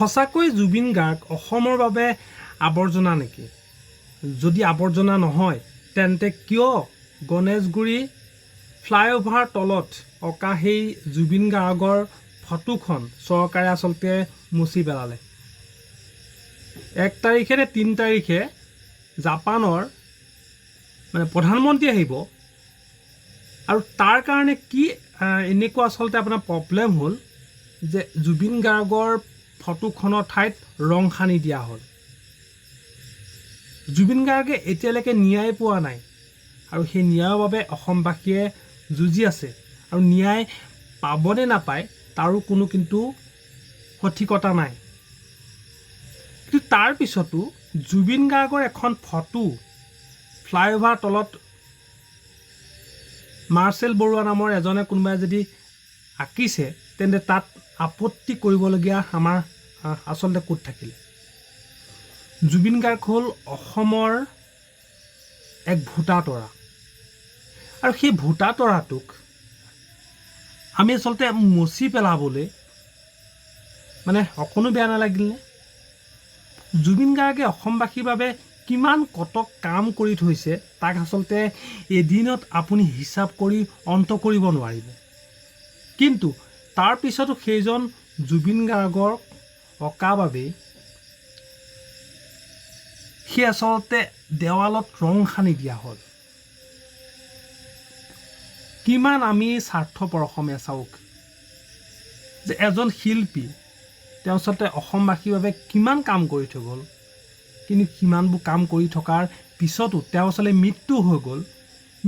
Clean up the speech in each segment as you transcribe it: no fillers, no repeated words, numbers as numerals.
সঁচাকৈ জুবিন গাৰ্গ অসমৰ বাবে আৱৰ্জনা নেকি? যদি আৱৰ্জনা নহয় তেন্তে কিয় গণেশগুৰি ফ্লাইঅভাৰ তলত অঁকা সেই জুবিন গাৰ্গৰ ফটোখন চৰকাৰে আচলতে মুছি পেলালে? 1 তাৰিখে নে 3 তাৰিখে জাপানৰ প্ৰধানমন্ত্ৰী আহিব আৰু তাৰ কাৰণে কি এনেকুৱা আচলতে আপোনাৰ প্ৰব্লেম হ'ল যে জুবিন গাৰ্গৰ ফটোখনৰ ঠাইত ৰং সানি দিয়া হ'ল। জুবিন গাৰ্গে এতিয়ালৈকে ন্যায় পোৱা নাই আৰু সেই ন্যায়ৰ বাবে অসমবাসীয়ে যুঁজি আছে আৰু ন্যায় পাবনে নাপায় তাৰো কোনো কিন্তু সঠিকতা নাই। কিন্তু তাৰ পিছতো জুবিন গাৰ্গৰ এখন ফটো ফ্লাইঅভাৰ তলত মাৰ্চেল বৰুৱা নামৰ এজনে কোনোবাই যদি আঁকিছে তেন্তে তাত আপত্তি কৰিবলগীয়া আমাৰ আচলতে ক'ত থাকিলে? জুবিন গাৰ্গ হ'ল অসমৰ এক ভোটা তৰা আৰু সেই ভোটা তৰাটোক আমি আচলতে মচি পেলাবলৈ অকণো বেয়া নালাগিলনে? জুবিন গাৰ্গে অসমবাসীৰ বাবে কিমান কত কাম কৰি থৈছে তাক আচলতে এদিনত আপুনি হিচাপ কৰি অন্ত কৰিব নোৱাৰিব। কিন্তু তাৰ পিছতো সেইজন জুবিন গাৰ্গৰ অঁকা বাবেই সেই আচলতে দেৱালত ৰং সানি দিয়া হ'ল। কিমান আমি স্বাৰ্থপৰ অসমীয়া চাওক যে এজন শিল্পী তেওঁ আচলতে অসমবাসীৰ বাবে কিমান কাম কৰি থৈ গ'ল, কিন্তু সিমানবোৰ কাম কৰি থকাৰ পিছতো তেওঁ আচলতে মৃত্যু হৈ গ'ল।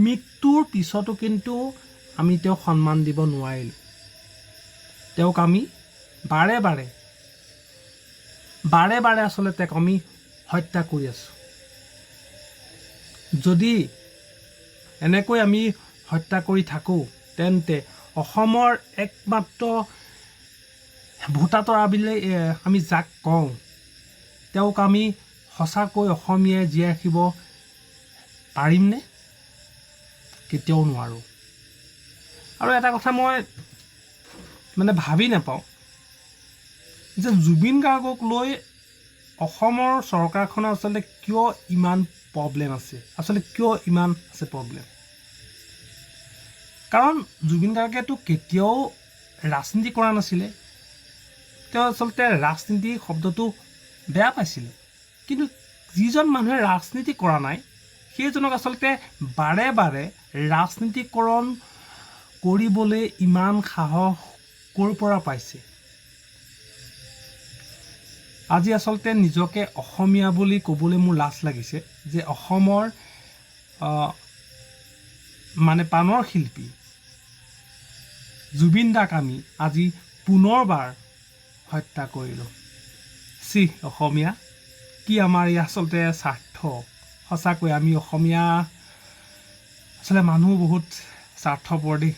মৃত্যুৰ পিছতো কিন্তু আমি তেওঁক সন্মান দিব নোৱাৰিলোঁ। তেওঁক আমি বাৰে বাৰে আচলতে তেওঁক আমি হত্যা কৰি আছোঁ। যদি এনেকৈ আমি হত্যা কৰি থাকোঁ তেন্তে অসমৰ একমাত্ৰ ভোটা তৰা বুলি আমি যাক কওঁ তেওঁক আমি সঁচাকৈ অসমীয়াই জীয়াই ৰাখিব পাৰিমনে? কেতিয়াও নোৱাৰোঁ। আৰু এটা কথা মই ভাবি নাপাওঁ যে জুবিন গাৰ্গক লৈ অসমৰ চৰকাৰখনৰ আচলতে কিয় ইমান প্ৰব্লেম আছে, প্ৰব্লেম। কাৰণ জুবিন গাৰ্গেতো কেতিয়াও ৰাজনীতি কৰা নাছিলে। তেওঁ আচলতে ৰাজনীতি শব্দটো বেয়া পাইছিলে। কিন্তু যিজন মানুহে ৰাজনীতি কৰা নাই সেইজনক আচলতে বাৰে ৰাজনীতিকৰণ কৰিবলৈ ইমান সাহস ক'ৰ পৰা পাইছে? আজি আচলতে নিজকে অসমীয়া বুলি ক'বলৈ মোৰ লাজ লাগিছে যে অসমৰ প্ৰাণৰ শিল্পী জুবিন দাক আমি আজি পুনৰবাৰ হত্যা কৰিলোঁ। অসমীয়া কি আমাৰ এই আচলতে স্বাৰ্থ? সঁচাকৈ আমি অসমীয়া আচলতে মানুহ বহুত স্বাৰ্থপৰ দেই।